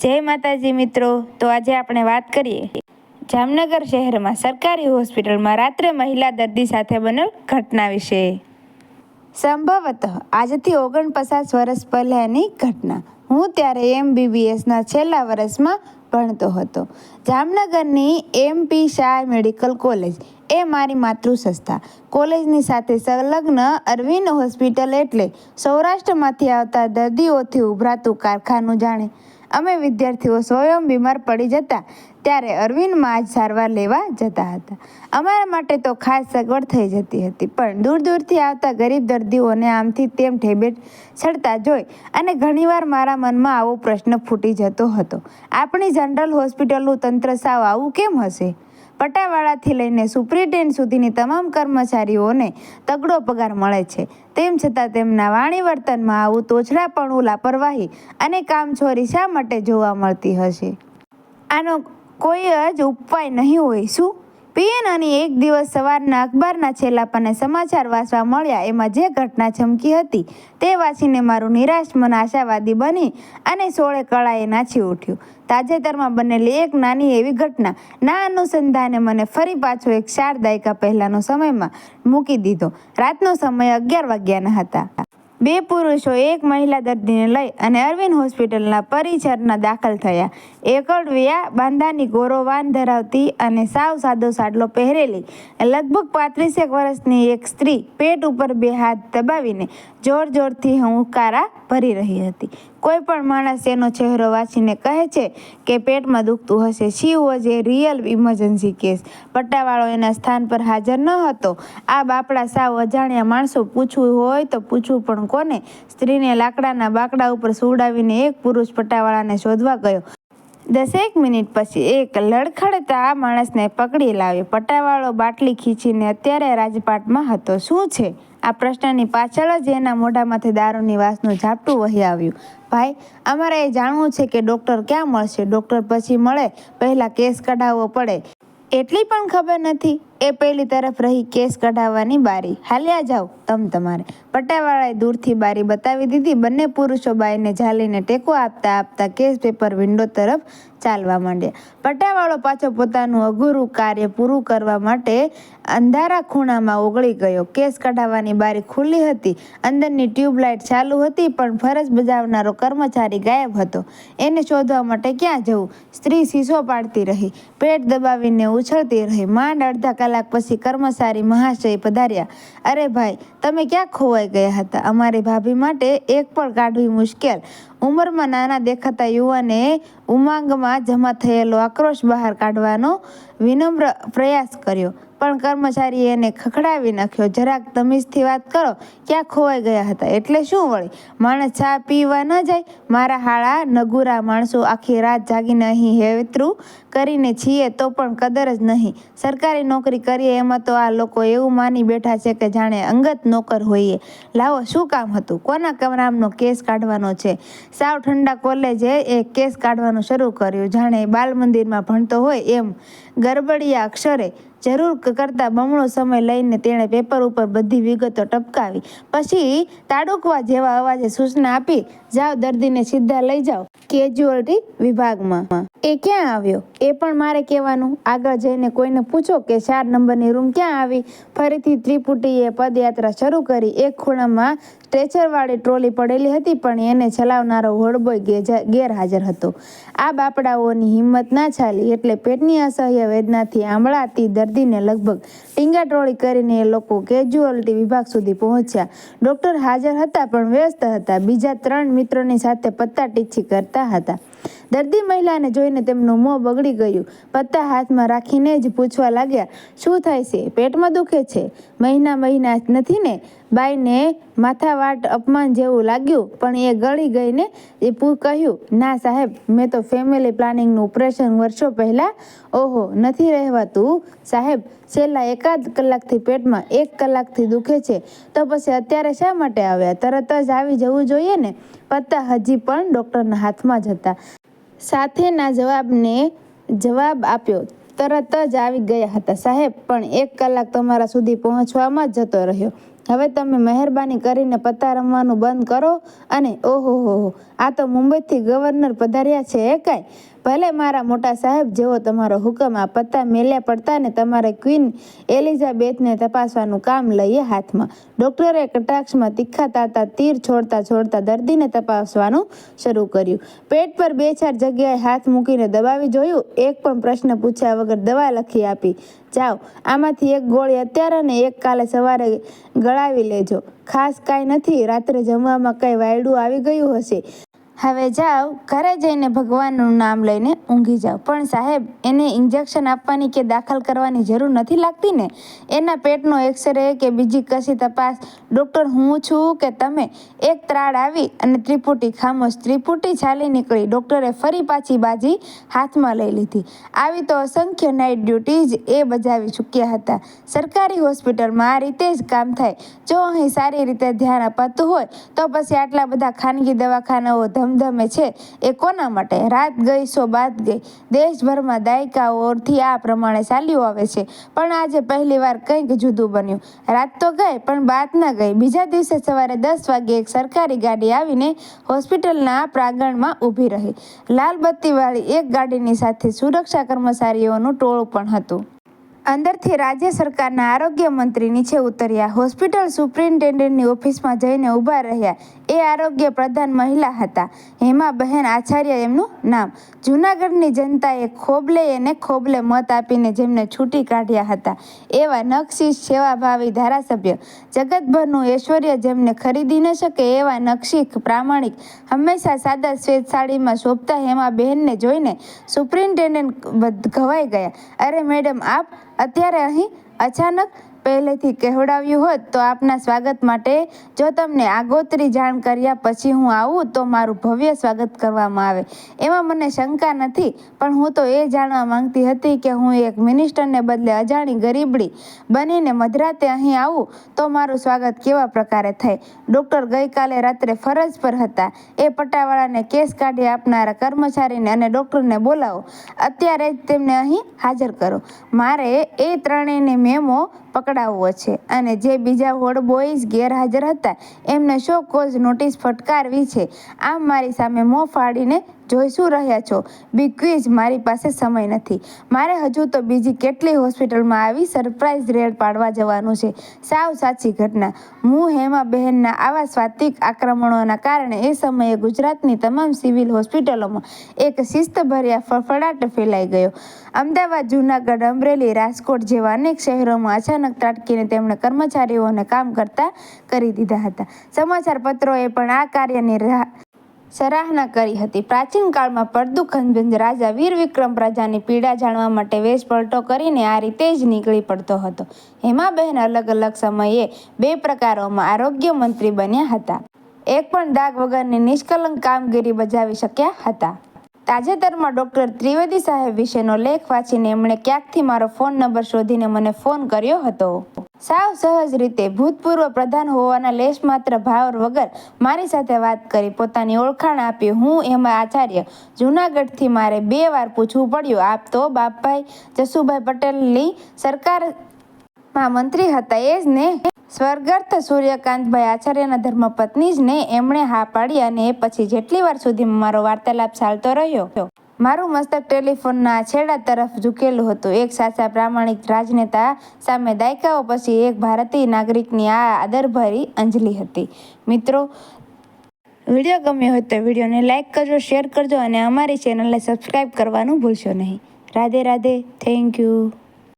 જય માતાજી મિત્રો, તો આજે આપણે વાત કરીએ જામનગર શહેરમાં સરકારી હોસ્પિટલમાં રાત્રે મહિલા દર્દી સાથે બનેલ ઘટના વિશે। સંભવતઃ આજથી 49 વર્ષ પહેલાંની ઘટના। હું ત્યારે MBBSના છેલ્લા વર્ષમાં ભણતો હતો। જામનગરની MP શાહ મેડિકલ કોલેજ એ મારી માતૃસંસ્થા। કોલેજની સાથે સંલગ્ન અરવિંદ હોસ્પિટલ એટલે સૌરાષ્ટ્રમાંથી આવતા દર્દીઓથી ઉભરાતું કારખાનું જાણે। અમે વિદ્યાર્થીઓ સ્વયં બીમાર પડી જતા ત્યારે અરવિંદમાં જ સારવાર લેવા જતા હતા। અમારા માટે તો ખાસ સગવડ થઈ જતી હતી, પણ દૂર દૂરથી આવતા ગરીબ દર્દીઓને આમથી તેમ ઠેબે ચડતા જોઈ અને ઘણીવાર મારા મનમાં આવો પ્રશ્ન ફૂટી જતો હતો, આપણી જનરલ હોસ્પિટલનું તંત્ર સાવ આવું કેમ હશે? પટાવાળાથી લઈને સુપ્રિન્ટેન્ડન્ટ સુધીની તમામ કર્મચારીઓને તગડો પગાર મળે છે, તેમ છતાં તેમના વાણી વર્તનમાં આવું તોછડાપણું, લાપરવાહી અને કામચોરી શા માટે જોવા મળતી હશે? આનો કોઈ જ ઉપાય નહીં હોય શું? પીએનની એક દિવસ સવારના અખબારના છેલ્લા પાને સમાચાર વાંચવા મળ્યા। એમાં જે ઘટના ચમકી હતી તે વાંચીને મારું નિરાશ મન આશાવાદી બની અને સોળે કળાએ નાચી ઉઠ્યું। તાજેતરમાં બનેલી એક નાની એવી ઘટના ના અનુસંધાને મને ફરી પાછો એક 4 દાયકા પહેલાંનો સમયમાં મૂકી દીધો। રાતનો સમય 11 વાગ્યાના હતા। 2 પુરુષો એક મહિલા દર્દીને લઈ અને અરવિંદ હોસ્પિટલના પરિસરમાં દાખલ થયા। એકડવિયા બાંધાની ગોરો વાન ધરાવતી અને સાવ સાદો સાડલો પહેરેલી લગભગ 35 વર્ષની એક સ્ત્રી પેટ ઉપર 2 હાથ દબાવીને જોર જોરથી હુંકારા ભરી રહી હતી। કોઈ પણ માણસ એનો ચહેરો વાંચીને કહે છે કે પેટમાં દુખતું હશે। She was a real emergency case. પટ્ટાવાળો એના સ્થાન પર હાજર ન હતો। આ બાપડા સાવ અજાણ્યા માણસો, પૂછવું હોય તો પૂછવું પણ કોને? સ્ત્રીને લાકડાના બાકડા ઉપર સુવડાવીને એક પુરુષ પટ્ટાવાળાને શોધવા ગયો। 10 મિનિટ પછી એક લડખડતા માણસને પકડી લાવ્યો। પટ્ટાવાળો બાટલી ખીચીને અત્યારે રાજપાટમાં હતો। શું છે? આ પ્રશ્નની પાછળ જ એના મોઢામાંથી દારૂની વાસનું ઝાપટું વહી આવ્યું। ભાઈ, અમારે એ જાણવું છે કે ડૉક્ટર ક્યાં મળશે? ડૉક્ટર પછી મળે, પહેલાં કેસ કઢાવવો પડે એટલી પણ ખબર નથી? એ પેલી તરફ રહી કેસ કઢાવવાની બારી। હાલ્યા જાઓ તમારે। પટ્ટાવાળાએ દૂરથી બારી બતાવી દીધી। બંને પુરુષો બાઈને ઝાલીને ટેકો આપતા આપતા કેસ પેપર વિન્ડો તરફ ચાલવા માંડ્યા। પટ્ટાવાળો પાછો પોતાનું અઘરું કાર્ય પૂરું કરવા માટે અંધારા ખૂણામાં ઓગળી ગયો। કેસ કઢાવવાની બારી ખુલ્લી હતી, અંદરની ટ્યુબલાઇટ ચાલુ હતી, પણ ફરજ બજાવનારો કર્મચારી ગાયબ હતો। એને શોધવા માટે ક્યાં જવું? સ્ત્રી શીશો પાડતી રહી, પેટ દબાવીને ઉછળતી રહી। માંડ અડધા કલાક પછી કર્મચારી મહાશય પધાર્યા। અરે ભાઈ, તમે ક્યાં ખોવાઈ ગયા હતા? અમારી ભાભી માટે એક પણ કાઢવી મુશ્કેલ। ઉંમરમાં નાના દેખાતા યુવાને ઉમાંગમાં જમા થયેલો આક્રોશ બહાર કાઢવાનો વિનમ્ર પ્રયાસ કર્યો, પણ કર્મચારીએ એને ખખડાવી નાખ્યો। જરાક તમીઝથી વાત કરો, ક્યાં ખોવાઈ ગયા હતા? એટલે શું વળી? માણસ ચા પીવા ન જાય? મારા હાળા નગુરા માણસો આખી રાત જાગીને અહીં હેવતરું કરીને છીએ તો પણ કદર જ નહીં। સરકારી નોકરી કરીએ એમાં તો આ લોકો એવું માની બેઠા છે કે જાણે અંગત નોકર હોઈએ। લાવો, શું કામ હતું? કોના નામનો કેસ કાઢવાનો છે? સાવ ઠંડા કોલેજે એ કેસ કાઢવાનું શરૂ કર્યું, જાણે બાલ મંદિરમાં ભણતો હોય એમ ગરબડિયા અક્ષરે। જરૂર કરતાં બમણો સમય લઈને તેણે પેપર ઉપર બધી વિગતો ટપકાવી, પછી તાડુકવા જેવા અવાજે સૂચના આપી, જાઓ દર્દીને સીધા લઈ જાઓ કેજ્યુઅલ્ટી વિભાગમાં। એ ક્યાં આવ્યો એ પણ મારે કહેવાનું? આગળ જઈને કોઈને પૂછો કે 4 નંબરની રૂમ ક્યાં આવી? ફરીથી ત્રિપુટીએ પદયાત્રા શરૂ કરી। એક ખૂણામાં સ્ટ્રેચરવાળી ટ્રોલી પડેલી હતી, પણ એને ચલાવનારો હોડબોય ગેરહાજર હતો। આ બાપડાઓની હિંમત ના ચાલી એટલે પેટની અસહ્ય વેદનાથી આંબળાતી દર્દીને લગભગ ટીંગાટોળી કરીને એ લોકો કેજ્યુઅલ્ટી વિભાગ સુધી પહોંચ્યા। ડૉક્ટર હાજર હતા પણ વ્યસ્ત હતા, બીજા 3 મિત્રોની સાથે પત્તા ટીછી કરતા હતા। દર્દી મહિલાને જોઈને તેમનું મોં બગડી ગયું। પત્તા હાથમાં રાખીને જ પૂછવા લાગ્યા, શું થાય છે? પેટમાં દુખે છે? મહિના નથી ને? બાઈને માથાવાટ અપમાન જેવું લાગ્યું, પણ એ ગળી ગઈને એ કહ્યું, ના સાહેબ, મેં તો ફેમિલી પ્લાનિંગનું ઓપરેશન વર્ષો પહેલાં। ઓહો, નથી રહેવાતું સાહેબ? છેલ્લા 1 કલાકથી પેટમાં 1 કલાકથી દુખે છે તો પછી અત્યારે શા માટે આવ્યા? તરત જ આવી જવું જોઈએ ને? પત્તા હજી પણ ડૉક્ટરના હાથમાં જ હતા। સાથેના જવાબ આપ્યો, તરત જ આવી ગયા હતા સાહેબ, પણ 1 કલાક તમારા સુધી પહોંચવામાં જ જતો રહ્યો। હવે તમે મહેરબાની કરીને પત્તા રમવાનું બંધ કરો અને ઓહો, આ તો મુંબઈથી ગવર્નર પધાર્યા છે એ કાંઈ? ભલે મારા મોટા સાહેબ, જેવો તમારો હુકમ. આ પત્તા મેલ્યા પડતા ને તમારે ક્વીન એલિઝાબેથને તપાસવાનું કામ લઈએ હાથમાં. ડૉક્ટરે કટાક્ષમાં તીખા તાતા તીર છોડતા દર્દીને તપાસવાનું શરૂ કર્યું. પેટ પર 2-4 જગ્યાએ હાથ મૂકીને દબાવી જોયું. એક પણ પ્રશ્ન પૂછ્યા વગર દવા લખી આપી. જાઓ, આમાંથી એક ગોળી અત્યારે અને એક કાલે સવારે ગળાવી લેજો. ખાસ કાંઈ નથી, રાત્રે જમવામાં કંઈ વાયડું આવી ગયું હશે. હવે જાઓ, ઘરે જઈને ભગવાનનું નામ લઈને ઊંઘી જાઓ. પણ સાહેબ, એને ઇન્જેક્શન આપવાની કે દાખલ કરવાની જરૂર નથી લાગતી ને? એના પેટનો એક્સરે કે બીજી કશી તપાસ? ડૉક્ટર હું છું કે તમે? એક ત્રાડ આવી અને ત્રિપુટી ખામોશ. ત્રિપુટી ચાલી નીકળી. ડૉક્ટરે ફરી પાછી બાજી હાથમાં લઈ લીધી. આવી તો અસંખ્ય નાઇટ ડ્યુટીઝ એ બજાવી ચૂક્યા હતા. સરકારી હોસ્પિટલમાં આ રીતે જ કામ થાય. જો અહીં સારી રીતે ધ્યાન અપાતું હોય તો પછી આટલા બધા ખાનગી દવાખાનાઓ ધમધમે છે એ કોના માટે? રાત ગઈ સો બાત ગઈ. દેશભરમાં દાયકાઓથી આ પ્રમાણે ચાલ્યું આવે છે, પણ આજે પહેલી વાર કંઈક જુદું બન્યું. રાત તો ગઈ પણ બાત ન ગઈ. બીજા દિવસે સવારે 10 વાગ્યે એક સરકારી ગાડી આવીને હોસ્પિટલના પ્રાંગણમાં ઊભી રહી. લાલ બત્તીવાળી એક ગાડીની સાથે સુરક્ષા કર્મચારીઓનું ટોળું પણ હતું. અંદરથી રાજ્ય સરકારના આરોગ્ય મંત્રી નીચે ઉતર્યા. હોસ્પિટલ સુપ્રિન્ટેન્ડન્ટની ઓફિસમાં જઈને ઊભા રહ્યા. એ આરોગ્ય પ્રધાન મહિલા હતા. હેમાબહેન આચાર્ય એમનું નામ. જૂનાગઢની જનતાએ ખોબલે મત આપીને જેમને છૂટી કાઢ્યા હતા. એવા નકશી સેવાભાવી ધારાસભ્ય. જગતભરનું ઐશ્વર્ય જેમને ખરીદી ન શકે એવા નકશી પ્રામાણિક, હંમેશા સાદા શ્વેત સાડીમાં શોભતા હેમાબહેનને જોઈને સુપ્રિન્ટેન્ડન્ટ ઘવાઈ ગયા. અરે મેડમ, આપ અત્યારે અહીં અચાનક? પહેલેથી કહેવડાવ્યું હોત તો આપના સ્વાગત માટે જો તમને આગોતરી જાણ કર્યા પછી હું આવું તો મારું ભવ્ય સ્વાગત કરવામાં આવે. એમાં મને શંકા નથી, પણ હું તો એ જાણવા માંગતી હતી કે હું એક મિનિસ્ટરને બદલે અજાણી ગરીબડી બનીને મધરાતે અહીં આવું તો મારું સ્વાગત કેવા પ્રકારે થાય? ડૉક્ટર ગઈકાલે રાત્રે ફરજ પર હતા. એ પટ્ટાવાળાને કેસ કાઢી આપનારા કર્મચારીને અને ડૉક્ટરને બોલાવો. અત્યારે જ તેમને અહીં હાજર કરો. મારે એ ત્રણેયને મેમો પકડાવવો છે અને જે બીજા વોર્ડ બોયઝ ગેરહાજર હતા એમને શો કોઝ નોટિસ ફટકારવી છે. આમ મારી સામે મોં ફાડીને જોઈ શું રહ્યા છો? બી ક્વિઝ. મારી પાસે સમય નથી. મારે હજુ તો બીજી કેટલી હોસ્પિટલમાં આવી સરપ્રાઇઝ રેડ પાડવા જવાનું છે. સાવ સાચી ઘટના. હું હેમાબહેનના આવા સાત્વિક આક્રમણોના કારણે એ સમયે ગુજરાતની તમામ સિવિલ હોસ્પિટલોમાં એક શિસ્તભર્યા ફફડાટ ફેલાઈ ગયો. અમદાવાદ, જૂનાગઢ, અમરેલી, રાજકોટ જેવા અનેક શહેરોમાં અચાનક ત્રાટકીને તેમણે કર્મચારીઓને કામ કરતા કરી દીધા હતા. સમાચાર પત્રોએ પણ આ કાર્યની સરાહના કરી હતી. પ્રાચીન કાળમાં પડદુખંજ રાજા વીર વિક્રમ પ્રજાની પીડા જાણવા માટે વેશ પલટો કરીને આ રીતે જ નીકળી પડતો હતો. હેમાબહેન અલગ અલગ સમયે 2 પ્રકારોમાં આરોગ્ય મંત્રી બન્યા હતા. એક પણ દાગ વગરની નિષ્કલંક કામગીરી બજાવી શક્યા હતા. તાજેતરમાં ડૉક્ટર ત્રિવેદી સાહેબ વિશેનો લેખ વાંચીને એમણે ક્યાંકથી મારો ફોન નંબર શોધીને મને ફોન કર્યો હતો. સાવ સહજ રીતે, ભૂતપૂર્વ પ્રધાન હોવાના લેશ માત્ર ભાવ વગર મારી સાથે વાત કરી, પોતાની ઓળખાણ આપી. હું હેમા આચાર્ય, જૂનાગઢથી. મારે 2 વાર પૂછવું પડ્યું, આપ તો બાપભાઈ જસુભાઈ પટેલની સરકારમાં મંત્રી હતા એ જ ને? સ્વર્ગસ્થ સૂર્યકાંતભાઈ આચાર્યના ધર્મપત્ની જ ને? એમણે હા પાડી અને એ પછી જેટલી વાર સુધીમાં મારો વાર્તાલાપ ચાલતો રહ્યો, મારું મસ્તક ટેલિફોનના છેડા તરફ ઝૂકેલું હતું. એક સાચા પ્રામાણિક રાજનેતા સામે દાયકાઓ પછી એક ભારતીય નાગરિકની આ આદરભરી અંજલિ હતી. મિત્રો, વિડીયો ગમ્યો હોય તો વિડીયોને લાઇક કરજો, શેર કરજો અને અમારી ચેનલને સબસ્ક્રાઈબ કરવાનું ભૂલશો નહીં. રાધે રાધે. Thank you.